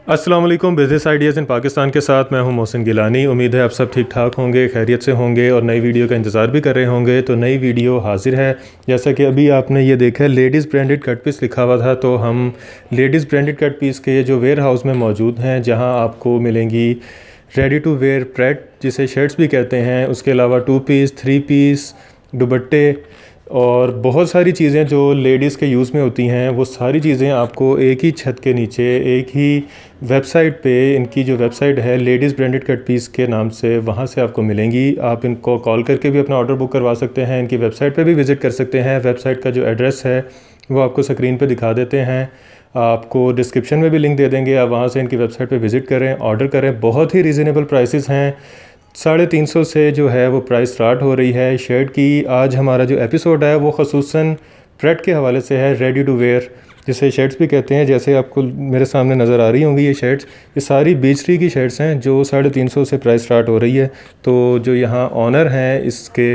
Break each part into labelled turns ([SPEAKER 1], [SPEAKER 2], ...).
[SPEAKER 1] अस्सलाम वालेकुम। Business ideas इन पाकिस्तान के साथ मैं हूं मोहसिन गिलानी। उम्मीद है आप सब ठीक ठाक होंगे, खैरियत से होंगे और नई वीडियो का इंतज़ार भी कर रहे होंगे। तो नई वीडियो हाजिर है। जैसा कि अभी आपने ये देखा है लेडीज़ ब्रांडेड कट पीस लिखा हुआ था, तो हम लेडीज़ ब्रांडेड कट पीस के जो वेयर हाउस में मौजूद हैं, जहाँ आपको मिलेंगी रेडी टू वेयर प्रेट जिसे शर्ट्स भी कहते हैं, उसके अलावा 2 पीस 3 पीस दुपट्टे और बहुत सारी चीज़ें जो लेडीज़ के यूज़ में होती हैं, वो सारी चीज़ें आपको एक ही छत के नीचे एक ही वेबसाइट पे, इनकी जो वेबसाइट है लेडीज़ ब्रांडेड कट पीस के नाम से, वहाँ से आपको मिलेंगी। आप इनको कॉल करके भी अपना ऑर्डर बुक करवा सकते हैं, इनकी वेबसाइट पे भी विज़िट कर सकते हैं। वेबसाइट का जो एड्रेस है वो आपको स्क्रीन पे दिखा देते हैं, आपको डिस्क्रिप्शन में भी लिंक दे देंगे। आप वहाँ से इनकी वेबसाइट पे विज़िट करें, ऑर्डर करें। बहुत ही रीज़नेबल प्राइसेस हैं। 350 से जो है वो प्राइस स्टार्ट हो रही है शर्ट की। आज हमारा जो एपिसोड है वो ख़ुसूसन प्रेट के हवाले से है, रेडी टू वेयर जिसे शर्ट्स भी कहते हैं। जैसे आपको मेरे सामने नज़र आ रही होंगी ये शर्ट्स, ये सारी बीच की शर्ट्स हैं जो 350 से प्राइस स्टार्ट हो रही है। तो जो यहाँ ऑनर हैं इसके,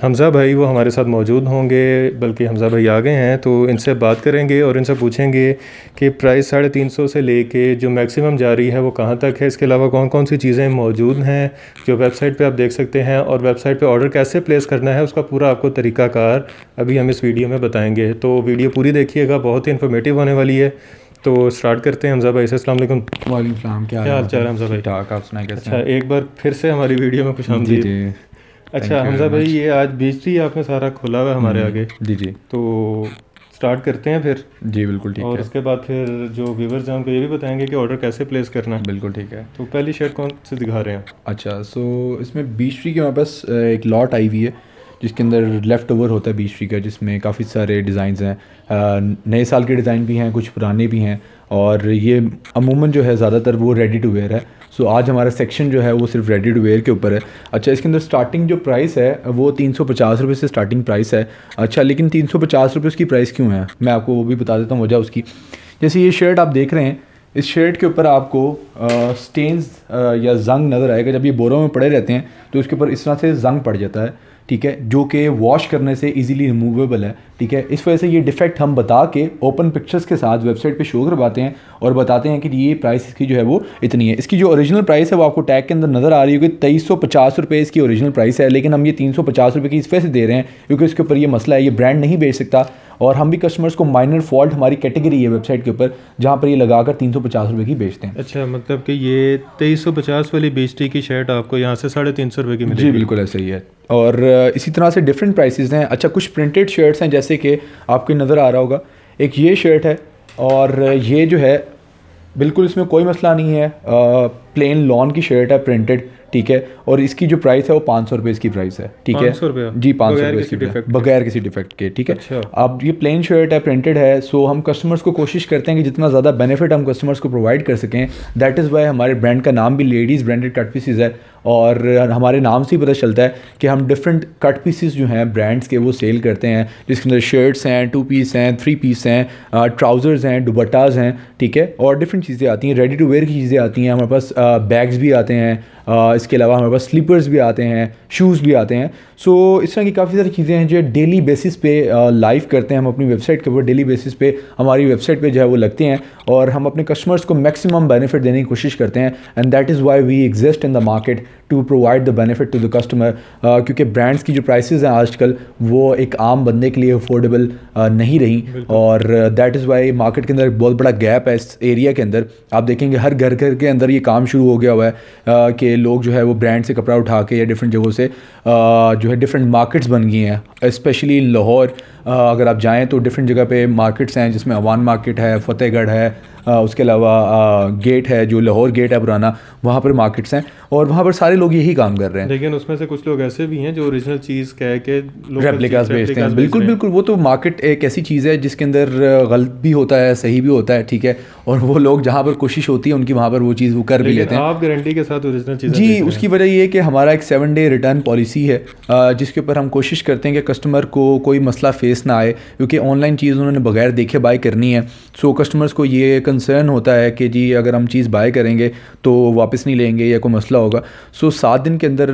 [SPEAKER 1] हमज़ा भाई, वो हमारे साथ मौजूद होंगे, बल्कि हमज़ा भाई आ गए हैं, तो इनसे बात करेंगे और इनसे पूछेंगे कि प्राइस 350 से लेके जो मैक्सिमम जा रही है वो कहाँ तक है। इसके अलावा कौन कौन सी चीज़ें मौजूद हैं जो वेबसाइट पे आप देख सकते हैं, और वेबसाइट पे ऑर्डर कैसे प्लेस करना है उसका पूरा आपको तरीक़ाकार अभी हम इस वीडियो में बताएँगे। तो वीडियो पूरी देखिएगा, बहुत ही इन्फॉर्मेटिव होने वाली है। तो स्टार्ट करते हैं। हमज़ा भाई से अस्सलाम वालेकुम।
[SPEAKER 2] वालेकुम सलाम। क्या
[SPEAKER 1] हाल चाल है हमज़ा भाई?
[SPEAKER 2] ठीक, आप सुनाए कैसे?
[SPEAKER 1] अच्छा, एक बार फिर से हमारी वीडियो में खुशामदीद।
[SPEAKER 2] जी।
[SPEAKER 1] अच्छा हमज़ा भाई, ये आज बीच आपने सारा खोला हुआ है हमारे आगे।
[SPEAKER 2] जी।
[SPEAKER 1] तो स्टार्ट करते हैं फिर।
[SPEAKER 2] जी बिल्कुल ठीक है।
[SPEAKER 1] और उसके बाद फिर जो व्यूवर्स हैं उनको ये भी बताएंगे कि ऑर्डर कैसे प्लेस करना है।
[SPEAKER 2] बिल्कुल ठीक है।
[SPEAKER 1] तो पहली शर्ट कौन से दिखा रहे हैं?
[SPEAKER 2] अच्छा, सो इसमें बीच ट्री के हमारे पास एक लॉट आई हुई है जिसके अंदर लेफ़्ट ओवर होता है बीच ट्री का, जिसमें काफ़ी सारे डिज़ाइंस हैं। नए साल के डिज़ाइन भी हैं, कुछ पुराने भी हैं, और ये अमूमन जो है ज़्यादातर वो रेडी टू वेयर है। सो आज हमारा सेक्शन जो है वो सिर्फ रेडी टू वेयर के ऊपर है। अच्छा, इसके अंदर स्टार्टिंग जो प्राइस है वो 350 रुपये से स्टार्टिंग प्राइस है। अच्छा, लेकिन 350 रुपये उसकी प्राइस क्यों है, मैं आपको वो भी बता देता हूँ वजह उसकी। जैसे ये शर्ट आप देख रहे हैं, इस शर्ट के ऊपर आपको स्टेन्स या जंग नज़र आएगा। जब ये बोरों में पड़े रहते हैं तो इसके ऊपर इस तरह से जंग पड़ जाता है, ठीक है, जो कि वॉश करने से इजीली रिमूवेबल है, ठीक है। इस वजह से ये डिफेक्ट हम बता के ओपन पिक्चर्स के साथ वेबसाइट पे शो करवाते हैं और बताते हैं कि ये प्राइस इसकी जो है वो इतनी है। इसकी जो ओरिजिनल प्राइस है वो आपको टैग के अंदर नज़र आ रही होगी, 2350 रुपये इसकी ओरिजिनल प्राइस है। लेकिन हम ये 350 रुपये की इस वजह से दे रहे हैं क्योंकि इसके ऊपर ये मसला है, ये ब्रांड नहीं बेच सकता, और हम भी कस्टमर्स को माइनर फॉल्ट, हमारी कैटेगरी है वेबसाइट के ऊपर जहाँ पर ये लगाकर 350 रुपये की बेचते हैं।
[SPEAKER 1] अच्छा, मतलब कि ये 2350 वाली बीच की शर्ट आपको यहाँ से 350 रुपये की मिलेगी?
[SPEAKER 2] जी बिल्कुल ऐसा ही है। और इसी तरह से डिफरेंट प्राइसेस हैं। अच्छा, कुछ प्रिंटेड शर्ट्स हैं जैसे कि आपको नज़र आ रहा होगा, एक ये शर्ट है, और ये जो है बिल्कुल इसमें कोई मसला नहीं है, प्लेन लॉन की शर्ट है प्रिंटेड, ठीक है, और इसकी जो प्राइस है वो 500 रुपये इसकी प्राइस है, ठीक है।
[SPEAKER 1] 500 रुपये?
[SPEAKER 2] जी 500 रुपये इसकी, बगैर किसी डिफेक्ट के, ठीक है।
[SPEAKER 1] अच्छा।
[SPEAKER 2] अब ये प्लेन शर्ट है, प्रिंटेड है, सो हम कस्टमर्स को कोशिश करते हैं कि जितना ज़्यादा बेनिफिट हम कस्टमर्स को प्रोवाइड कर सकें। दैट इज़ वाई हमारे ब्रांड का नाम भी लेडीज़ ब्रांडेड कट पीसेस है, और हमारे नाम से ही पता चलता है कि हम डिफरेंट कट पीसेस जो हैं ब्रांड्स के वो सेल करते हैं, जिसके अंदर शर्ट्स हैं, 2 पीस हैं, 3 पीस हैं, ट्राउज़र्स हैं, दुपट्टाज हैं, ठीक है, और डिफरेंट चीज़ें आती हैं। रेडी टू वेयर की चीज़ें आती हैं हमारे पास, बैग्स भी आते हैं, इसके अलावा हमारे पास स्लीपर्स भी आते हैं, शूज़ भी आते हैं। सो इस तरह की काफ़ी सारी चीज़ें हैं जो डेली बेसिस पे लाइव करते हैं हम अपनी वेबसाइट के ऊपर। डेली बेसिस पे हमारी वेबसाइट पे जो है वो लगते हैं, और हम अपने कस्टमर्स को मैक्सिमम बेनिफिट देने की कोशिश करते हैं। And that is why we exist in the market to provide the benefit to the customer, क्योंकि ब्रांड्स की जो प्राइसेस हैं आजकल वो एक आम बंदे के लिए अफोर्डेबल नहीं रही, और दैट इज़ वाई मार्केट के अंदर एक बहुत बड़ा गैप है इस एरिया के अंदर। आप देखेंगे हर घर घर के अंदर ये काम शुरू हो गया हुआ है कि लोग जो है वो ब्रांड से कपड़ा उठा के या डिफरेंट जगहों से जो है डिफरेंट मार्केट्स बन गई हैं। स्पेशली लाहौर अगर आप जाएँ तो डिफरेंट जगह पे मार्केट्स हैं, जिसमें अवान मार्केट है, फतेहगढ़ है, उसके अलावा गेट है जो लाहौर गेट है पुराना, वहाँ पर मार्केट्स हैं, और वहाँ पर सारे लोग यही काम कर रहे हैं।
[SPEAKER 1] लेकिन उसमें से कुछ लोग ऐसे भी हैं जो ओरिजिनल चीज़ कह के
[SPEAKER 2] रेप्लिकास बेचते हैं। बिल्कुल बिल्कुल, वो तो मार्केट एक ऐसी चीज़ है जिसके अंदर गलत भी होता है, सही भी होता है, ठीक है, और वो लोग जहाँ पर कोशिश होती है उनकी वहाँ पर वो चीज़ वो कर भी लेते हैं।
[SPEAKER 1] आप गारंटी के साथ ओरिजिनल चीज़?
[SPEAKER 2] जी, उसकी वजह ये है कि हमारा एक 7 डे रिटर्न पॉलिसी है, जिसके ऊपर हम कोशिश करते हैं कि कस्टमर को कोई मसला फेस ना आए, क्योंकि ऑनलाइन चीज़ उन्होंने बगैर देखे बाय करनी है। सो कस्टमर्स को ये कंसर्न होता है कि जी अगर हम चीज़ बाय करेंगे तो वापस नहीं लेंगे या कोई मसला होगा। सो 7 दिन के अंदर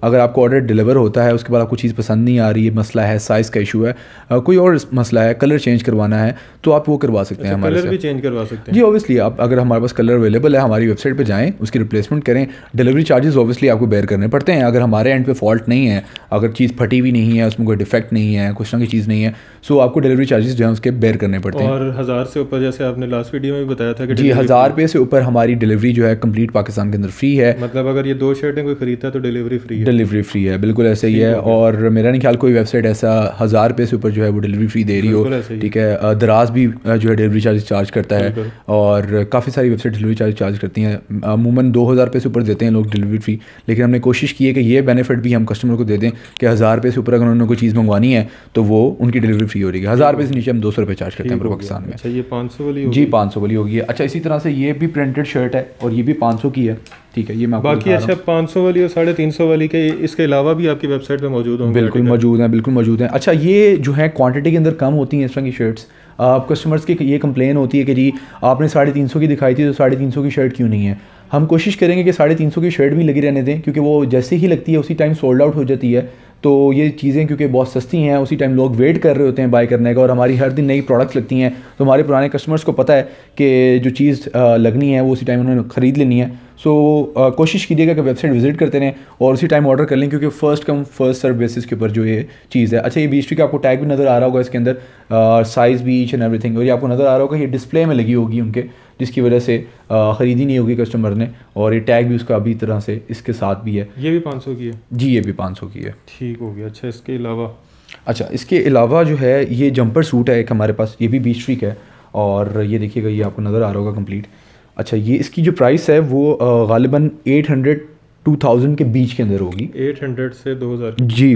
[SPEAKER 2] अगर आपको ऑर्डर डिलीवर होता है, उसके बाद आपको चीज़ पसंद नहीं आ रही है, मसला है, साइज़ का इशू है, कोई और मसला है, कलर चेंज करवाना है, तो आप वो करवा सकते हैं हमारे से।
[SPEAKER 1] कलर भी चेंज करवा सकते सकते हैं?
[SPEAKER 2] जी ऑब्वियसली, आप अगर हमारे पास कलर अवेलेबल है हमारी वेबसाइट पे जाएं, उसकी रिप्लेसमेंट करें। डिलीवरी चार्जेस ऑब्वियसली आपको बेयर करने पड़ते हैं। अगर हमारे एंड पे फॉल्ट नहीं है, अगर चीज़ फटी भी नहीं है, उसमें कोई डिफेक्ट नहीं है, कुछ ना कोई चीज़ नहीं है, सो आपको डिलीवरी चार्जेस जो है उसके बेयर करने पड़ते हैं।
[SPEAKER 1] और 1000 से ऊपर, जैसे आपने लास्ट वीडियो में भी बताया था कि
[SPEAKER 2] जी 1000 रुपये से ऊपर हमारी डिलीवरी जो है कंप्लीट पाकिस्तान के अंदर फ्री है।
[SPEAKER 1] मतलब अगर ये 2 शर्टें कोई खरीदता है तो डिलीवरी फ्री है?
[SPEAKER 2] डिलीवरी फ्री है, बिल्कुल ऐसे ही है। और मेरा नहीं ख्याल कोई वेबसाइट ऐसा 1000 रुपये से ऊपर जो है वो डिलीवरी फ्री दे रही हो, ठीक है। दराज भी जो है डिलीवरी चार्ज करता है, और काफ़ी सारी वेबसाइट डिलीवरी चार्ज करती हैं। अमूमन 2000 रुपये से ऊपर देते हैं लोग डिलीवरी फ्री, लेकिन हमने कोशिश की है कि ये बेनिफिट भी हम कस्टमर को दे दें कि 1000 रुपये से ऊपर अगर उन्होंने कोई चीज़ मंगवानी है तो वो उनकी डिलीवरी फ्री हो रही है। 1000 रुपये से नीचे हम 200 रुपये चार्ज करते हैं पूरे पाकिस्तान में।
[SPEAKER 1] अच्छा, ये 500 वाली होगी?
[SPEAKER 2] जी 500 वाली होगी। अच्छा, इसी तरह से ये भी प्रिंटेड शर्ट है और ये भी 500 की है, ठीक है। ये मैं
[SPEAKER 1] बाकी अच्छा 500 वाली और 350 वाली के इसके अलावा भी आपकी वेबसाइट पे मौजूद होंगे?
[SPEAKER 2] बिल्कुल मौजूद हैं, बिल्कुल मौजूद हैं। अच्छा, ये जो है क्वांटिटी के अंदर कम होती हैं इस तरह की शर्ट्स। कस्टमर्स की ये कंप्लेन होती है कि जी आपने 350 की दिखाई थी तो 350 की शर्ट क्यों नहीं है। हम कोशिश करेंगे कि 350 की शर्ट भी लगी रहने दें, क्योंकि वो जैसे ही लगती है उसी टाइम सोल्ड आउट हो जाती है। तो ये चीज़ें क्योंकि बहुत सस्ती हैं, उसी टाइम लोग वेट कर रहे होते हैं बाय करने का, और हमारी हर दिन नई प्रोडक्ट्स लगती हैं, तो हमारे पुराने कस्टमर्स को पता है कि जो चीज़ लगनी है वो उसी टाइम उन्होंने ख़रीद लेनी है। सो कोशिश कीजिएगा कि वेबसाइट विजिट करते रहें और उसी टाइम ऑर्डर कर लें, क्योंकि first come first serve basis के ऊपर जो ये चीज़ है। अच्छा, ये बीच का आपको टैग भी नज़र आ रहा होगा इसके अंदर, साइज़ भी ईच एंड एवरीथिंग, और ये आपको नज़र आ रहा होगा ये डिस्प्ले में लगी होगी उनके, जिसकी वजह से ख़रीदी नहीं होगी कस्टमर ने, और ये टैग भी उसका अभी तरह से इसके साथ भी है।
[SPEAKER 1] ये भी 500 की है? जी
[SPEAKER 2] ये भी 500 की है।
[SPEAKER 1] ठीक हो गया। अच्छा, इसके अलावा?
[SPEAKER 2] अच्छा, इसके अलावा जो है ये जंपर सूट है एक हमारे पास, ये भी बीच का है, और ये देखिएगा ये आपको नज़र आ रहा होगा कंप्लीट। अच्छा, ये इसकी जो प्राइस है वो गालिबन 800-2000 के बीच के अंदर होगी।
[SPEAKER 1] 800 से 2000? जी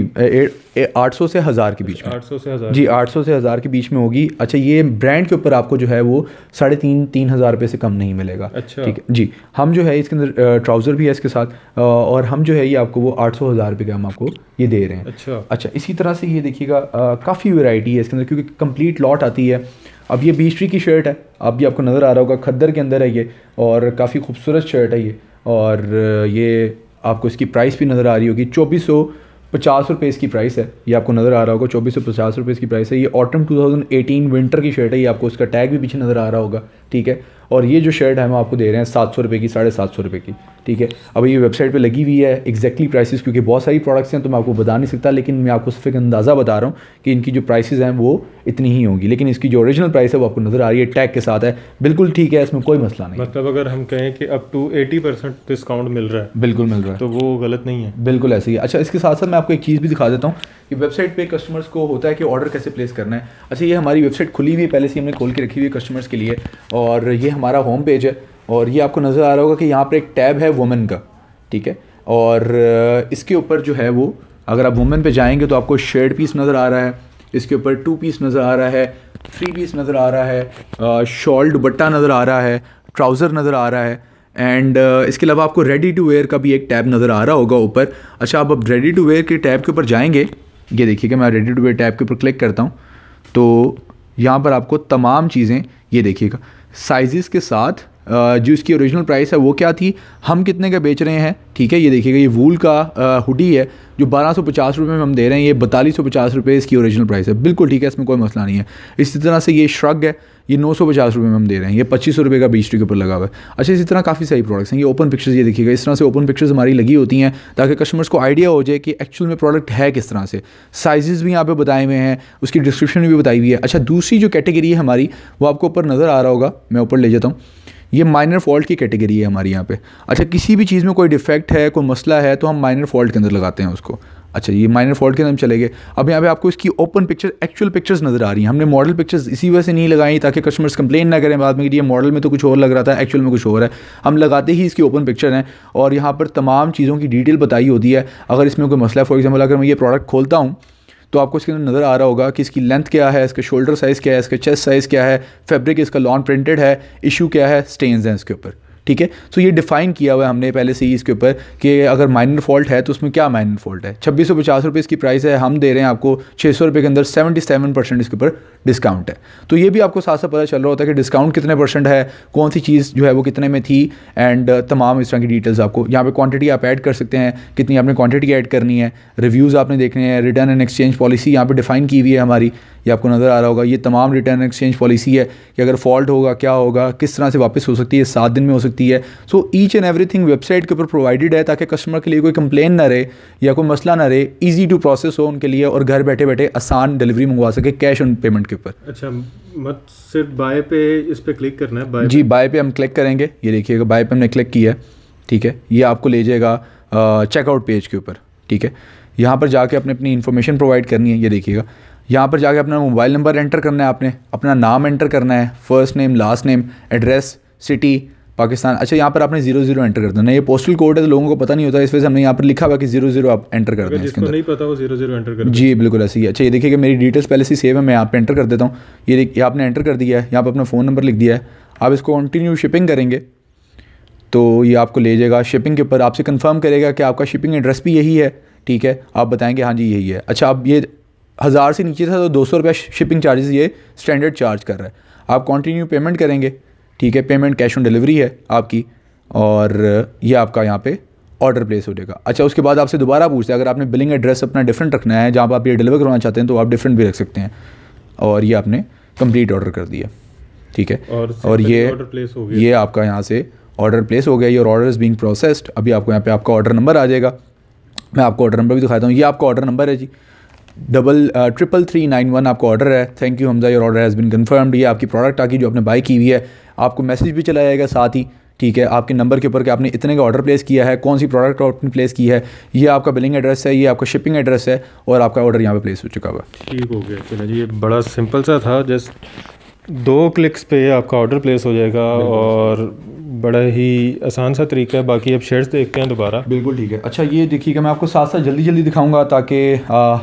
[SPEAKER 2] 800 से 1000 के बीच में।
[SPEAKER 1] 800 से 1000?
[SPEAKER 2] जी 800 से 1000 के बीच में होगी। अच्छा, ये ब्रांड के ऊपर आपको जो है वो 3,500 रुपये से कम नहीं मिलेगा।
[SPEAKER 1] अच्छा,
[SPEAKER 2] ठीक है जी। हम जो है इसके अंदर ट्राउज़र भी है इसके साथ, और हम जो है ये आपको वो 800-1000 रुपये का हम आपको ये दे रहे हैं। अच्छा, इसी तरह से ये देखिएगा काफ़ी वैरायटी है इसके अंदर, क्योंकि कंप्लीट लॉट आती है। अब ये बीच की शर्ट है, अब ये आपको नज़र आ रहा होगा खद्दर के अंदर है ये, और काफ़ी खूबसूरत शर्ट है ये, और ये आपको इसकी प्राइस भी नज़र आ रही होगी 2450 रुपये इसकी प्राइस है। ये आपको नज़र आ रहा होगा 2450 रुपये इसकी प्राइस है। ये ऑटम 2018 विंटर की शर्ट है, ये आपको इसका टैग भी पीछे नज़र आ रहा होगा, ठीक है। और ये जो शर्ट है हम आपको दे रहे हैं 700 रुपये की, 750 रुपये की, ठीक है। अब ये वेबसाइट पे लगी हुई है एग्जैक्टली प्राइसेस, क्योंकि बहुत सारी प्रोडक्ट्स हैं तो मैं आपको बता नहीं सकता, लेकिन मैं आपको सिर्फ एक अंदाज़ा बता रहा हूँ कि इनकी जो प्राइसेस हैं वो इतनी ही होंगी, लेकिन इसकी जो ओरिजिनल प्राइस है वो आपको नज़र आ रही है, टैग के साथ है, बिल्कुल ठीक है, इसमें कोई मसला नहीं।
[SPEAKER 1] मतलब अगर हम कहें कि अप टू 80% डिस्काउंट मिल रहा है?
[SPEAKER 2] बिल्कुल मिल रहा है,
[SPEAKER 1] तो वो गलत नहीं है?
[SPEAKER 2] बिल्कुल ऐसे ही। अच्छा, इसके साथ साथ मैं आपको एक चीज़ भी दिखा देता हूँ कि वेबसाइट पे कस्टमर्स को होता है कि ऑर्डर कैसे प्लेस करना है। अच्छा, ये हमारी वेबसाइट खुली हुई है, पहले से हमने खोल के रखी हुई है कस्टमर्स के लिए, और ये हमारा होम पेज है, और ये आपको नज़र आ रहा होगा कि यहाँ पर एक टैब है वुमेन का, ठीक है। और इसके ऊपर जो है वो अगर आप वुमेन पे जाएंगे तो आपको शर्ट पीस नज़र आ रहा है, इसके ऊपर 2 पीस नज़र आ रहा है, 3 पीस नज़र आ रहा है, शॉल दुपट्टा नज़र आ रहा है, ट्राउज़र नज़र आ रहा है, एंड इसके अलावा आपको रेडी टू वेयर का भी एक टैब नज़र आ रहा होगा ऊपर। अच्छा, अब रेडी टू वेयर के टैब के ऊपर जाएंगे, ये देखिएगा मैं रेडी टू वेयर टैब के ऊपर क्लिक करता हूँ तो यहाँ पर आपको तमाम चीज़ें ये देखिएगा साइज़ के साथ जो इसकी ओरिजिनल प्राइस है वो क्या थी, हम कितने का बेच रहे हैं, ठीक है। ये देखिएगा ये वूल का हुडी है जो 1250 रुपये में हम दे रहे हैं, ये 4250 रुपये इसकी ओरिजिनल प्राइस है, बिल्कुल ठीक है, इसमें कोई मसला नहीं है। इसी तरह से ये श्रग है, ये 950 रुपये में हम दे रहे हैं, ये 2500 रुपये का बीच के ऊपर लगा हुआ है। अच्छा, इसी तरह काफ़ी सारी प्रोडक्ट्स हैं। ये ओपन पिक्चर्स, ये देखिएगा इस तरह से ओपन पिक्चर्स हमारी लगी होती हैं ताकि कस्टमर्स को आइडिया हो जाए कि एक्चुअल में प्रोडक्ट है किस तरह से। साइजेस भी यहाँ पे बताए हुए हैं, उसकी डिस्क्रिप्शन भी बताई हुई है। अच्छा, दूसरी जो कैटेगरी है हमारी वो आपको ऊपर नज़र आ रहा होगा, मैं ऊपर ले जाता हूँ, ये माइनर फॉल्ट की कैटेगरी है हमारी यहाँ पे। अच्छा, किसी भी चीज़ में कोई डिफेक्ट है, कोई मसला है तो हम माइनर फॉल्ट के अंदर लगाते हैं उसको। अच्छा, ये माइनर फॉल्ट के अंदर हम चले गए। अब यहाँ पे आपको इसकी ओपन पिक्चर एक्चुअल पिक्चर्स नज़र आ रही हैं। हमने मॉडल पिक्चर्स इसी वजह से नहीं लगाई ताकि कस्टमर्स कंप्लेन ना करें बाद में कि ये मॉडल में तो कुछ और लग रहा था, एक्चुअल में कुछ और है। हम लगाते ही इसकी ओपन पिक्चर हैं और यहाँ पर तमाम चीज़ों की डिटेल बताई होती है। अगर इसमें कोई मसला है, फॉर एग्जाम्पल अगर मैं ये प्रोडक्ट खोलता हूँ तो आपको इसके अंदर नज़र आ रहा होगा कि इसकी लेंथ क्या है, इसका शोल्डर साइज़ क्या है, इसका चेस्ट साइज़ क्या है, फैब्रिक इसका लॉन प्रिंटेड है, इशू क्या है, स्टेन्स हैं इसके ऊपर, ठीक है। सो ये डिफ़ाइन किया हुआ है हमने पहले से ही इसके ऊपर कि अगर माइनर फॉल्ट है तो उसमें क्या माइनर फॉल्ट है। 2650 रुपये इसकी प्राइस है, हम दे रहे हैं आपको 600 रुपये के अंदर 77% इसके ऊपर डिस्काउंट है। तो ये भी आपको साथ साथ पता चल रहा होता है कि डिस्काउंट कितने % है, कौन सी चीज़ जो है वो कितने में थी, एंड तमाम इस तरह की डिटेल्स आपको यहाँ पे क्वांटिटी आप ऐड कर सकते हैं, कितनी आपने क्वांटिटी ऐड करनी है, रिव्यूज़ आपने देखने हैं, रिटर्न एंड एक्सचेंज पॉलिसी यहाँ पे डिफ़ाइन की हुई है हमारी, ये आपको नज़र आ रहा होगा। ये तमाम रिटर्न एक्सचेंज पॉलिसी है कि अगर फॉल्ट होगा क्या होगा, किस तरह से वापस हो सकती है, 7 दिन में हो सकती है। So each and everything website के ऊपर प्रोवाइडेड है ताकि कस्टमर के लिए कोई कंप्लेन ना रहे या कोई मसला ना रहे, ईजी टू प्रोसेस हो उनके लिए और घर बैठे बैठे आसान डिलीवरी मंगवा सके कैश ऑन पेमेंट के ऊपर।
[SPEAKER 1] अच्छा, मत सिर्फ बाय पे इस पर क्लिक करना है? बाय
[SPEAKER 2] जी, बाय पे हम क्लिक करेंगे। ये देखिएगा बाय पे हमने क्लिक किया है, ठीक है। ये आपको ले जाएगा चेकआउट पेज के ऊपर, ठीक है। यहाँ पर जाके अपने अपनी इन्फॉर्मेशन प्रोवाइड करनी है। ये देखिएगा यहाँ पर जाके अपना मोबाइल नंबर एंटर करना है, आपने अपना नाम एंटर करना है, first name, last name, address, city, Pakistan. अच्छा, यहाँ पर आपने 00 एंटर कर देना। ये पोस्टल कोड है तो लोगों को पता नहीं होता, इस वजह से हमने यहाँ पर लिखा हुआ कि 00 आप एंटर कर दें।
[SPEAKER 1] जिसको नहीं पता वो 00 एंटर कर।
[SPEAKER 2] जी बिल्कुल ऐसे ही। अच्छा, ये देखिए कि मेरी डिटेल्स पहले से सेव है, मैं यहाँ पे एंटर कर देता हूँ। ये आपने एंटर कर दिया है, यहाँ पर अपना फ़ोन नंबर लिख दिया है। आप इसको कंटिन्यू शिपिंग करेंगे तो ये आपको ले जाएगा शिपिंग के ऊपर, आपसे कंफर्म करेगा कि आपका शिपिंग एड्रेस भी यही है, ठीक है। आप बताएंगे हाँ जी यही है। अच्छा, अब ये 1000 से नीचे था तो 200 रुपया शिपिंग चार्जेस ये स्टैंडर्ड चार्ज कर रहा है। आप कंटिन्यू पेमेंट करेंगे, ठीक है। पेमेंट कैश ऑन डिलीवरी है आपकी और ये आपका यहाँ पे ऑर्डर प्लेस हो जाएगा। अच्छा, उसके बाद आपसे दोबारा पूछते हैं अगर आपने बिलिंग एड्रेस अपना डिफरेंट रखना है, जहाँ पर आप ये डिलीवर करवाना चाहते हैं तो आप डिफरेंट भी रख सकते हैं। और ये आपने कंप्लीट ऑर्डर कर दिया, ठीक है। और ये
[SPEAKER 1] ऑर्डर प्लेस हो गया।
[SPEAKER 2] ये आपका यहाँ से ऑर्डर प्लेस हो गया। Your order is being processed. अभी आपको यहाँ पे आपका ऑर्डर नंबर आ जाएगा। मैं आपको ऑर्डर नंबर भी दिखाता हूँ। ये आपका ऑर्डर नंबर है जी, 33391 आपका ऑर्डर है। Thank you Hamza, your order has been confirmed. ये आपकी प्रोडक्ट आकी जो आपने बाय की हुई है। आपको मैसेज भी चला जाएगा साथ ही, ठीक है, आपके नंबर के ऊपर कि आपने इतने का ऑर्डर प्लेस किया है, कौन सी प्रोडक्ट आपने प्लेस की है। ये आपका बिलिंग एड्रेस है, ये आपका शिपिंग एड्रेस है और आपका ऑर्डर यहाँ पे प्लेस हो चुका हुआ।
[SPEAKER 1] ठीक हो गया। चलो जी, ये बड़ा सिंपल सा था। जस्ट 2 क्लिक्स पे आपका ऑर्डर प्लेस हो जाएगा और बड़ा ही आसान सा तरीका है। बाकी अब शेड्स देखते हैं दोबारा।
[SPEAKER 2] बिल्कुल ठीक है। अच्छा, ये देखिएगा मैं आपको साथ साथ जल्दी जल्दी दिखाऊंगा ताकि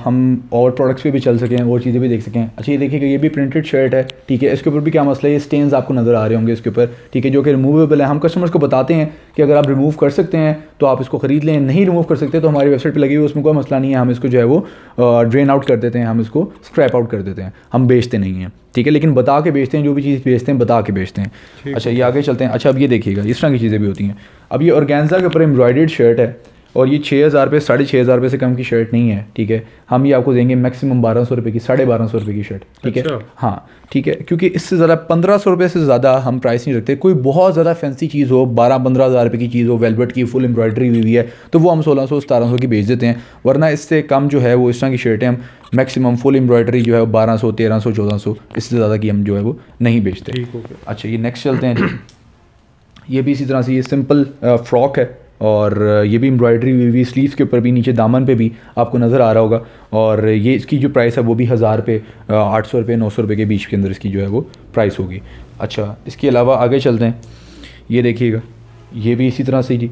[SPEAKER 2] हम और प्रोडक्ट्स पे भी चल सकें और चीज़ें भी देख सकें। अच्छा, ये देखिएगा ये भी प्रिंटेड शर्ट है, ठीक है। इसके ऊपर भी क्या मसला है, ये स्टेन्स आपको नज़र आ रहे होंगे इसके ऊपर, ठीक है, जो कि रिमूवेबल है। हम कस्टमर्स को बताते हैं कि अगर आप रिमूव कर सकते हैं तो आप इसको ख़रीद लें, नहीं रिमूव कर सकते तो हमारी वेबसाइट पर लगी हुई उसमें कोई मसला नहीं है। हम इसको जो है वो ड्रेन आउट कर देते हैं, हम इसको स्क्रैप आउट कर देते हैं, हम बेचते नहीं हैं, ठीक है। लेकिन बता के बेचते हैं, जो भी चीज़ बेचते हैं बता के बेचते हैं। अच्छा, ये आगे चलते हैं। अच्छा, अब ये देखिएगा इस तरह की चीज़ें भी होती हैं। अब ये ऑर्गेन्जा के ऊपर एम्ब्रॉयडर्ड शर्ट है और ये 6000 रुपये 6500 रुपये से कम की शर्ट नहीं है, ठीक है। हम ये आपको देंगे मैक्सिमम 1200 रुपये की, 1250 रुपये की शर्ट, ठीक है। हाँ, ठीक है, क्योंकि इससे ज़्यादा 1500 रुपये से ज़्यादा हम प्राइस नहीं रखते। कोई बहुत ज़्यादा फैंसी चीज़ हो, 12-15 हज़ार रुपये की चीज़ हो, वेलवेट की फुल एम्ब्रॉयडरी हुई हुई है, तो वो हम 1600-1700 की बेच देते हैं। वरना इससे कम जो है वो इस तरह की शर्टें हम मैक्सिमम फुल एम्ब्रॉयडरी जो है 1200, 1300, 1400, इससे ज़्यादा की हम जो है वो नहीं बेचते। अच्छा, ये नेक्स्ट चलते हैं जी। ये भी इसी तरह से ये सिंपल फ्रॉक है और ये भी एम्ब्रॉयडरी हुई हुई, स्लीव्स के ऊपर भी, नीचे दामन पे भी आपको नज़र आ रहा होगा। और ये इसकी जो प्राइस है वो भी 1000 रुपये, 800 रुपये, 900 रुपये के बीच के अंदर इसकी जो है वो प्राइस होगी। अच्छा, इसके अलावा आगे चलते हैं। ये देखिएगा ये भी इसी तरह से जी,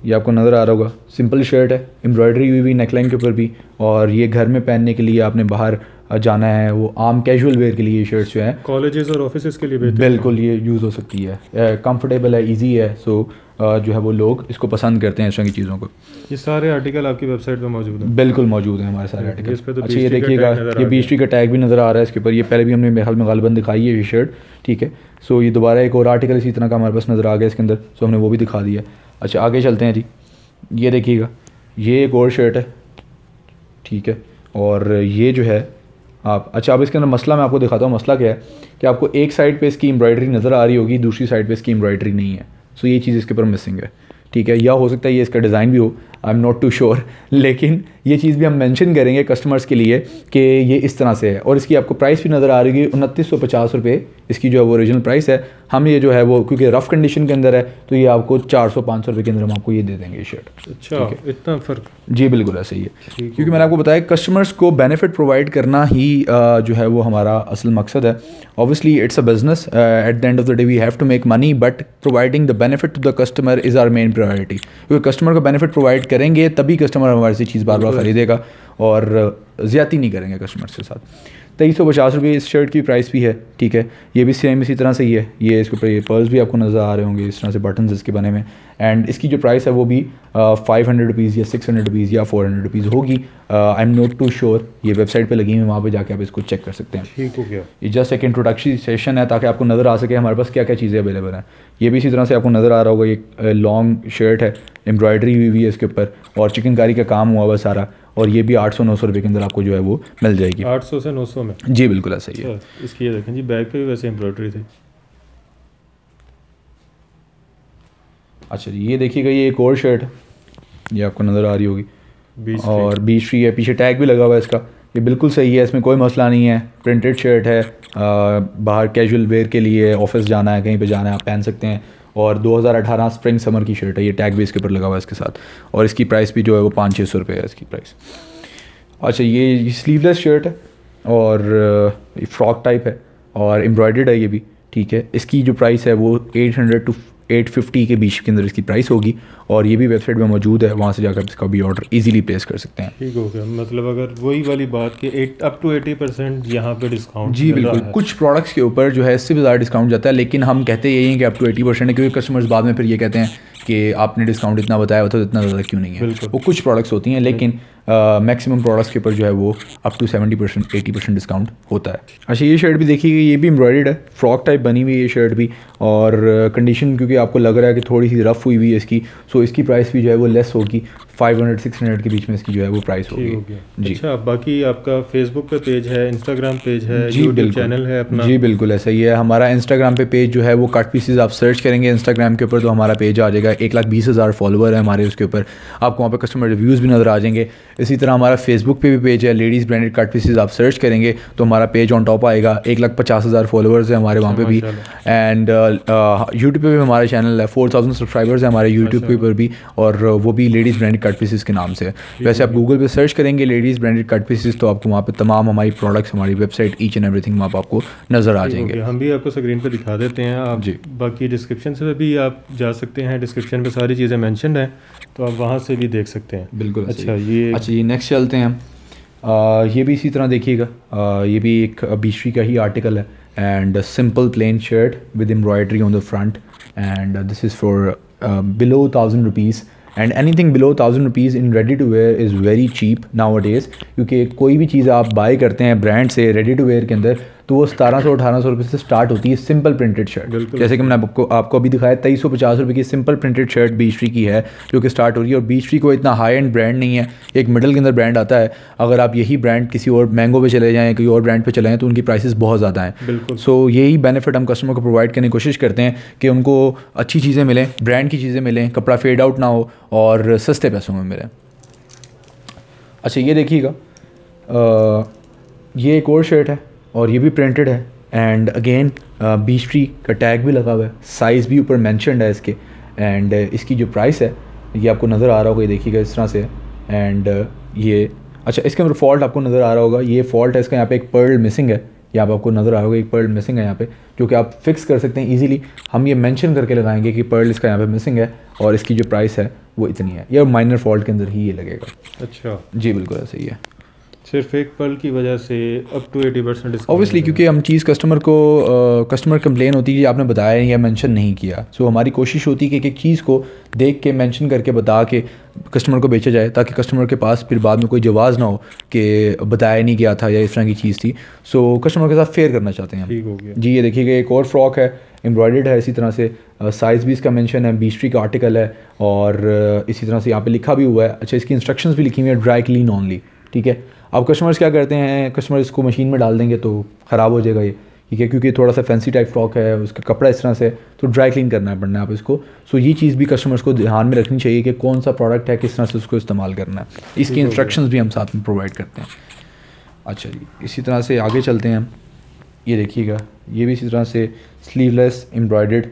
[SPEAKER 2] ये आपको नज़र आ रहा होगा, सिंपल शर्ट है, एम्ब्रॉयडरी हुई हुई नेकलाइन के ऊपर भी। और ये घर में पहनने के लिए आपने बाहर जाना है, वो आम कैजुअल वेयर के लिए ये शर्ट्स जो है
[SPEAKER 1] कॉलेजेस और ऑफिसेज के लिए
[SPEAKER 2] बिल्कुल ये यूज़ हो सकती है। कंफर्टेबल है, इजी है, सो जो है वो लोग इसको पसंद करते हैं इस तरह की चीज़ों को।
[SPEAKER 1] ये सारे आर्टिकल आपकी वेबसाइट पे मौजूद हैं?
[SPEAKER 2] बिल्कुल मौजूद हैं हमारे सारे आर्टिकल।
[SPEAKER 1] तो
[SPEAKER 2] अच्छा, ये देखिएगा ये बीस्ट्री का टैग भी नज़र आ रहा है इसके ऊपर। ये पहले भी हमने मेरे हाल में गालिबन दिखाई है ये शर्ट, ठीक है। सो ये दोबारा एक और आर्टिकल इसी तरह का हमारे पास नज़र आ गया इसके अंदर, सो हमने वो भी दिखा दिया। अच्छा, आगे चलते हैं जी। ये देखिएगा ये एक और शर्ट है, ठीक है। और ये जो है आप, अच्छा अब इसके अंदर मसला मैं आपको दिखाता हूँ। मसला क्या है कि आपको एक साइड पे इसकी एम्ब्रॉयडरी नज़र आ रही होगी, दूसरी साइड पे इसकी एम्ब्रॉयडरी नहीं है। सो ये चीज़ इसके ऊपर मिसिंग है, ठीक है। या हो सकता है ये इसका डिज़ाइन भी हो, I am not too sure, लेकिन ये चीज़ भी हम मेंशन करेंगे कस्टमर्स के लिए कि ये इस तरह से है। और इसकी आपको प्राइस भी नज़र आ रही है 2950 रुपये इसकी जो है वो ओरिजिनल प्राइस है। हम ये जो है वो क्योंकि रफ़ कंडीशन के अंदर है तो ये आपको 400-500 रुपये के अंदर हम आपको ये दे देंगे ये शर्ट।
[SPEAKER 1] अच्छा, इतना फ़र्क?
[SPEAKER 2] जी बिल्कुल ऐसे ही है, क्योंकि मैंने आपको बताया कस्टमर्स को बेनिफिट प्रोवाइड करना ही जो है वो हमारा असल मकसद है। Obviously it's a business, at the end of the day we have to make money, but providing the benefit to the customer is our main priority. क्योंकि कस्टमर को बेनिफिट प्रोवाइड करेंगे तभी कस्टमर हमारे से चीज़ बार बार ख़रीदेगा और ज़्यादती नहीं करेंगे कस्टमर के साथ। 2350 रुपये इस शर्ट की प्राइस भी है, ठीक है। ये भी सेम इसी तरह से ही है। ये इसके ऊपर ये पर्ल्स भी आपको नज़र आ रहे होंगे इस तरह से, बटन्स इसके बने में। एंड इसकी जो प्राइस है वो भी 500 रुपीज़ या 600 रुपीज़ या 400 रुपीज़ होगी। I am not too sure, ये वेबसाइट पे लगी हुई है, वहाँ पे जाके आप इसको चेक कर सकते हैं।
[SPEAKER 1] ठीक हो गया।
[SPEAKER 2] ये जस्ट एक इंट्रोडक्शन सेशन है ताकि आपको नज़र आ सके हमारे पास क्या क्या चीज़ें अवेलेबल हैं। ये भी इसी तरह से आपको नज़र आ रहा होगा, ये लॉन्ग शर्ट है, एम्ब्रॉयडरी हुई हुई है इसके ऊपर और चिकनकारी का काम हुआ हुआ सारा। और ये भी 800-900 रुपये के अंदर आपको जो है वो मिल जाएगी।
[SPEAKER 1] 800 से 900 में?
[SPEAKER 2] जी बिल्कुल ऐसा ही है।
[SPEAKER 1] इसकी ये देखें जी, बैक पे भी वैसे एम्ब्रॉयडरी थी।
[SPEAKER 2] अच्छा जी, ये देखिएगा, ये एक और शर्ट है, ये आपको नज़र आ रही होगी, और बीच फ्री है, पीछे टैग भी लगा हुआ है इसका। ये बिल्कुल सही है, इसमें कोई मसला नहीं है। प्रिंटेड शर्ट है, बाहर कैजुअल वेयर के लिए, ऑफिस जाना है, कहीं पे जाना है, आप पहन सकते हैं। और 2018 स्प्रिंग समर की शर्ट है, ये टैग भी इसके ऊपर लगा हुआ है इसके साथ, और इसकी प्राइस भी जो है वो 500-600 रुपये है इसकी प्राइस। अच्छा, ये स्लीवलेस शर्ट है और फ्रॉक टाइप है और एम्ब्रॉयडर्ड है ये भी, ठीक है। इसकी जो प्राइस है वो 800 to 850 के बीच के अंदर इसकी प्राइस होगी, और ये भी वेबसाइट में मौजूद है, वहाँ से जाकर इसका भी ऑर्डर इजीली प्लेस कर सकते हैं।
[SPEAKER 1] ठीक हो गया। मतलब अगर वही वाली बात कि अप टू 80% यहाँ पे डिस्काउंट?
[SPEAKER 2] जी बिल्कुल, कुछ प्रोडक्ट्स के ऊपर जो है इससे भी ज़्यादा डिस्काउंट जाता है, लेकिन हम कहते यही हैं कि अप टू 80% है, क्योंकि कस्टमर्स बाद में फिर ये कहते हैं कि आपने डिस्काउंट इतना बताया हुआ था, इतना ज़्यादा क्यों नहीं है। वो कुछ प्रोडक्ट्स होती हैं, लेकिन मैक्सिमम प्रोडक्ट्स के ऊपर जो है वो अप टू 70% 80% डिस्काउंट होता है। अच्छा, ये शर्ट भी देखिए, ये भी एम्ब्रॉयडर्ड है, फ्रॉक टाइप बनी हुई है ये शर्ट भी, और कंडीशन क्योंकि आपको लग रहा है कि थोड़ी सी रफ़ हुई हुई है इसकी, सो इसकी प्राइस भी जो है वो लेस होगी, 500-600 के बीच में इसकी जो है वो प्राइस होगी।
[SPEAKER 1] जी। अच्छा, बाकी आपका फेसबुक पे पेज है, इंस्टाग्राम पेज है, यूट्यूब चैनल है अपना?
[SPEAKER 2] जी बिल्कुल ऐसा ही है। हमारा इंस्टाग्राम पे पेज जो है वो कट पीसेस, आप सर्च करेंगे इंस्टाग्राम के ऊपर तो हमारा पेज आ जाएगा। 1,20,000 फॉलोवर है हमारे उसके ऊपर, आपको वहाँ पे कस्टमर रिव्यूज़ भी नज़र आ जाएंगे। इसी तरह हमारा फेसबुक पे भी पेज है, लेडीज़ ब्रांडेड कट पीसेस, आप सर्च करेंगे तो हमारा पेज ऑन टॉप आएगा। 1,50,000 फॉलोवर्स है हमारे वहाँ पे भी, एंड यूट्यूब पे भी हमारा चैनल है, 4,000 सब्सक्राइबर्स है हमारे यूट्यूब के ऊपर भी, और वो भी लेडीज़ ब्रांडेड कट पीसेस के नाम से। वैसे आप गूगल पे सर्च करेंगे लेडीज़ ब्रांडेड कट पीसेस तो आपको वहाँ पे तमाम हमारी प्रोडक्ट्स, हमारी वेबसाइट, ईच एंड एवरीथिंग वहाँ पे आपको नज़र आ जाएंगे।
[SPEAKER 1] हम भी आपको स्क्रीन पे दिखा देते हैं आप जी। बाकी डिस्क्रिप्शन से भी आप जा सकते हैं, डिस्क्रिप्शन पे सारी चीज़ें मेंशन्ड हैं, तो आप वहाँ से भी देख सकते हैं।
[SPEAKER 2] बिल्कुल।
[SPEAKER 1] अच्छा, ये
[SPEAKER 2] नेक्स्ट चलते हैं। ये भी इसी तरह देखिएगा, ये भी एक बीशरी का ही आर्टिकल है, and simple plain shirt with embroidery on the front, and this is for below 1,000 rupees, and anything below 1,000 rupees in ready to wear is very cheap nowadays, क्योंकि कोई भी चीज़ आप बाय करते हैं brand से ready to where के अंदर तो वो 1700-1800 रुपये से स्टार्ट होती है सिंपल प्रिंटेड शर्ट। जैसे कि मैंने आपको अभी दिखाया 2350 रुपये की सिंपल प्रिंटेड शर्ट बीशरी की है जो कि स्टार्ट हो रही है, और बीशरी को इतना हाई एंड ब्रांड नहीं है, एक मिडल के अंदर ब्रांड आता है। अगर आप यही ब्रांड किसी और मैंगो पे चले जाएँ, कोई और ब्रांड पे चले जाएँ तो उनकी प्राइसेस बहुत ज़्यादा हैं। सो यही बेनिफिट हम कस्टमर को प्रोवाइड करने की कोशिश करते हैं कि उनको अच्छी चीज़ें मिलें, ब्रांड की चीज़ें मिलें, कपड़ा फेड आउट ना हो और सस्ते पैसों में मिलें। अच्छा, ये देखिएगा, ये एक और शर्ट है और ये भी प्रिंटेड है, एंड अगेन बीशरी का टैग भी लगा हुआ है, साइज़ भी ऊपर मेंशन्ड है इसके, एंड इसकी जो प्राइस है ये आपको नज़र आ रहा होगा, ये देखिएगा इस तरह से, एंड ये अच्छा इसके अंदर फॉल्ट आपको नज़र आ रहा होगा, ये फॉल्ट है इसका, यहाँ पे एक पर्ल मिसिंग है, यहाँ पे आपको नज़र आ रहा होगा एक पर्ल मिसिंग है यहाँ पे, जो कि आप फिक्स कर सकते हैं इजीली। हम ये मेंशन करके लगाएंगे कि पर्ल इसका यहाँ पे मिसिंग है और इसकी जो प्राइस है वो इतनी है, ये माइनर फॉल्ट के अंदर ही ये लगेगा।
[SPEAKER 1] अच्छा
[SPEAKER 2] जी बिल्कुल ऐसे ही है,
[SPEAKER 1] सिर्फ एक पर्ल की वजह से अप टू 80% डिस्काउंट।
[SPEAKER 2] ऑब्वियसली क्योंकि हम चीज़ कस्टमर कंप्लेन होती है कि आपने बताया या मेंशन नहीं किया, सो हमारी कोशिश होती है कि एक चीज़ को देख के मेंशन करके बता के कस्टमर को बेचा जाए, ताकि कस्टमर के पास फिर बाद में कोई जवाज़ ना हो कि बताया नहीं गया था या इस तरह की चीज़ थी। सो कस्टमर के साथ फेयर करना चाहते हैं।
[SPEAKER 1] ठीक हो गया
[SPEAKER 2] जी, ये देखिएगा एक और फ्रॉक है, एम्ब्रॉयडर्ड है इसी तरह से, साइज़ भी इसका मेंशन है, बीशरी का आर्टिकल है, और इसी तरह से यहाँ पे लिखा भी हुआ है। अच्छा, इसकी इंस्ट्रक्शंस भी लिखी हुई है, ड्राई क्लीन ओनली, ठीक है। अब कस्टमर्स क्या करते हैं, कस्टमर इसको मशीन में डाल देंगे तो ख़राब हो जाएगा ये, ठीक है, क्योंकि थोड़ा सा फैंसी टाइप फ्रॉक है, उसका कपड़ा इस तरह से, तो ड्राई क्लीन करना है पड़ना है आप इसको। सो ये चीज़ भी कस्टमर्स को ध्यान में रखनी चाहिए कि कौन सा प्रोडक्ट है, किस तरह से उसको इस्तेमाल करना है, इसकी इंस्ट्रक्शंस भी हम साथ में प्रोवाइड करते हैं। अच्छा जी, इसी तरह से आगे चलते हैं। ये देखिएगा, ये भी इसी तरह से स्लीवलेस एम्ब्रॉयडर्ड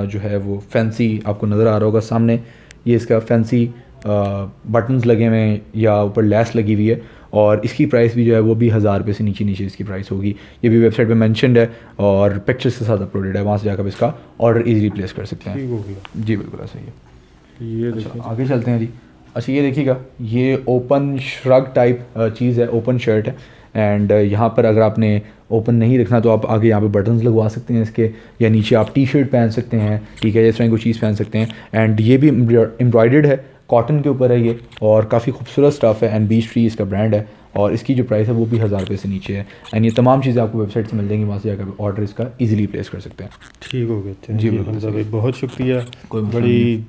[SPEAKER 2] जो है वो फैंसी आपको नज़र आ रहा होगा सामने, ये इसका फैंसी बटन्स लगे हुए हैं या ऊपर लेस लगी हुई है, और इसकी प्राइस भी जो है वो भी 1000 रुपये से नीचे इसकी प्राइस होगी। ये भी वेबसाइट पे मेंशन्ड है और पिक्चर्स के साथ अपलोडेड है, वहाँ से जाकर इसका ऑर्डर इजीली प्लेस कर सकते हैं। जी बिल्कुल ऐसा ही है।
[SPEAKER 1] ये
[SPEAKER 2] अच्छा, आगे चलते हैं जी। अच्छा, ये देखिएगा, ये ओपन श्रग टाइप चीज़ है, ओपन शर्ट है, एंड यहाँ पर अगर आपने ओपन नहीं रखना तो आप आगे यहाँ पे बटन्स लगवा सकते हैं इसके, या नीचे आप टी शर्ट पहन सकते हैं, ठीक है, इस तरह की कोई चीज़ पहन सकते हैं। एंड ये भी एम्ब्रॉयडर्ड है, कॉटन के ऊपर है ये, और काफ़ी खूबसूरत स्टफ़ है, एंड बीशरी इसका ब्रांड है, और इसकी जो प्राइस है वो भी 1000 रुपये से नीचे है। एंड ये तमाम चीज़ें आपको वेबसाइट से मिल जाएंगी, वहाँ से जाकर ऑर्डर इसका इजीली प्लेस कर सकते हैं।
[SPEAKER 1] ठीक हो गया।
[SPEAKER 2] जी बिल्कुल,
[SPEAKER 1] बहुत शुक्रिया, कोई बड़ी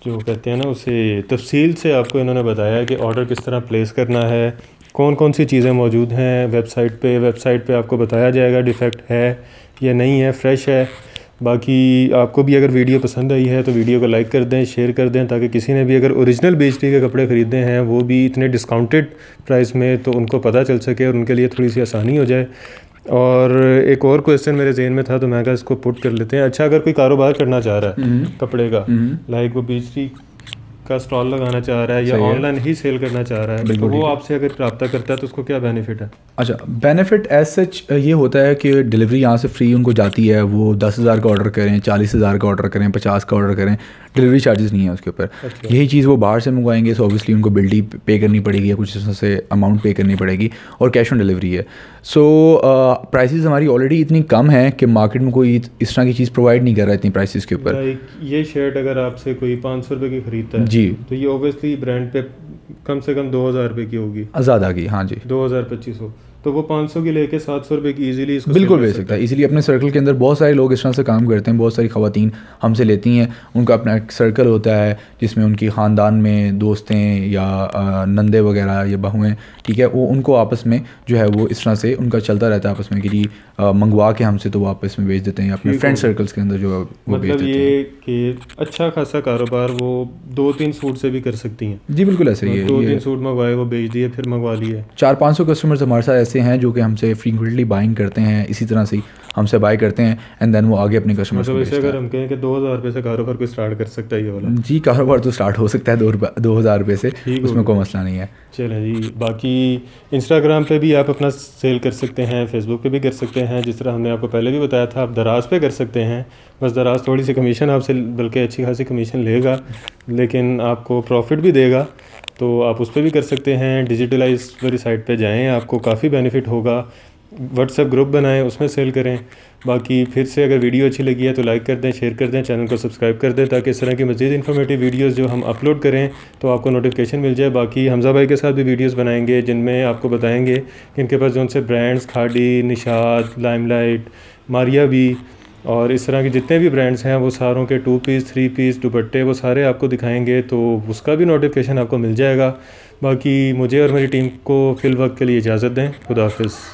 [SPEAKER 1] जो कहते हैं ना उसे तफसील से आपको इन्होंने बताया कि ऑर्डर किस तरह प्लेस करना है, कौन कौन सी चीज़ें मौजूद हैं वेबसाइट पे आपको बताया जाएगा डिफ़ेक्ट है या नहीं है, फ्रेश है। बाकी आपको भी अगर वीडियो पसंद आई है तो वीडियो को लाइक कर दें, शेयर कर दें, ताकि किसी ने भी अगर ओरिजिनल BHT के कपड़े ख़रीदे हैं वो भी इतने डिस्काउंटेड प्राइस में, तो उनको पता चल सके और उनके लिए थोड़ी सी आसानी हो जाए। और एक और क्वेश्चन मेरे जहन में था तो मैं कहा इसको पुट कर लेते हैं। अच्छा, अगर कोई कारोबार करना चाह रहा है कपड़े का, लाइक वो BHT का स्टॉल लगाना चाह रहा है या ऑनलाइन ही सेल करना चाह रहा है, तो वो आपसे अगर रब्ता करता है तो उसको क्या बेनिफिट है?
[SPEAKER 2] अच्छा, बेनिफिट एज सच ये होता है कि डिलीवरी यहाँ से फ्री उनको जाती है। वो 10,000 का ऑर्डर करें, 40,000 का ऑर्डर करें, 50 का ऑर्डर करें, डिलीवरी चार्जेस नहीं है उसके ऊपर।
[SPEAKER 1] अच्छा।
[SPEAKER 2] यही चीज़ वो बाहर से मंगवाएंगे तो ऑब्वियसली उनको बिल्डी पे करनी पड़ेगी या कुछ इसमें से अमाउंट पे करनी पड़ेगी, और कैश ऑन डिलीवरी है। सो प्राइसेस हमारी ऑलरेडी इतनी कम है कि मार्केट में कोई इस तरह की चीज़ प्रोवाइड नहीं कर रहा है इतनी प्राइसेस के ऊपर।
[SPEAKER 1] ये शर्ट अगर आपसे कोई 500 रुपये की खरीदता है
[SPEAKER 2] जी,
[SPEAKER 1] तो ये ऑब्वियसली ब्रांड पे कम से कम 2,000 रुपये की होगी,
[SPEAKER 2] ज़्यादा की। हाँ जी,
[SPEAKER 1] 2,000-2,500, तो वो 500 की लेके 700 रुपये की इजीली इसको
[SPEAKER 2] बिल्कुल बेच सकता है। इसीलिए अपने सर्कल के अंदर बहुत सारे लोग इस तरह से काम करते हैं, बहुत सारी ख़वातीन हमसे लेती हैं। उनका अपना एक सर्कल होता है जिसमें उनकी ख़ानदान में दोस्तें या नंदे वगैरह या बहुएँ, ठीक है, वो उनको आपस में जो है वो इस तरह से उनका चलता रहता है आपस में कि जी मंगवा के हमसे तो वो आपस में बेच देते हैं अपने फ्रेंड सर्कल्स के अंदर जो वो बेच
[SPEAKER 1] मतलब
[SPEAKER 2] देते हैं।
[SPEAKER 1] ये कि अच्छा खासा कारोबार वो 2-3 सूट से भी कर सकती हैं।
[SPEAKER 2] जी बिल्कुल ऐसे ही है।
[SPEAKER 1] 2-3 सूट मंगवाए, वो बेच दिए, फिर मंगवा लिए।
[SPEAKER 2] 400-500 कस्टमर्स हमारे साथ ऐसे हैं जो कि हमसे फ्रीक्वेंटली बाइंग करते हैं, इसी तरह से हमसे बाय करते हैं एंड देन वो आगे अपने कस्टमर्स को
[SPEAKER 1] मतलब
[SPEAKER 2] बेचते
[SPEAKER 1] इसे
[SPEAKER 2] हैं।
[SPEAKER 1] अगर हम कहें कि 2,000 रुपये से कारोबार कोई स्टार्ट कर सकता है ये वाला?
[SPEAKER 2] जी, कारोबार तो स्टार्ट हो सकता है 2,000 रुपये से, उसमें कोई मसला नहीं है।
[SPEAKER 1] चलें जी। बाकी इंस्टाग्राम पे भी आप अपना सेल कर सकते हैं, फेसबुक पे भी कर सकते हैं, जिस तरह हमने आपको पहले भी बताया था। आप दराज पे कर सकते हैं, बस दराज थोड़ी सी कमीशन आपसे, बल्कि अच्छी खासी कमीशन लेगा, लेकिन आपको प्रॉफिट भी देगा, तो आप उस पर भी कर सकते हैं। डिजिटलाइज वाली साइट पे जाएं, आपको काफ़ी बेनिफिट होगा। व्हाट्सएप ग्रुप बनाएं, उसमें सेल करें। बाकी फिर से अगर वीडियो अच्छी लगी है तो लाइक कर दें, शेयर कर दें, चैनल को सब्सक्राइब कर दें, ताकि इस तरह की मज़ीद इन्फॉर्मेटिव वीडियोस जो हम अपलोड करें तो आपको नोटिफिकेशन मिल जाए। बाकी हमज़ा भाई के साथ भी वीडियोस बनाएंगे जिनमें आपको बताएंगे कि इनके पास जो उनसे ब्रांड्स, खाड़ी, निशात, लाइमलाइट, मारिया भी, और इस तरह के जितने भी ब्रांड्स हैं वो सारों के 2 पीस 3 पीस दुपट्टे वो सारे आपको दिखाएंगे, तो उसका भी नोटिफिकेशन आपको मिल जाएगा। बाकी मुझे और मेरी टीम को फ़िल वक्त के लिए इजाज़त दें। खुदा हाफिज़।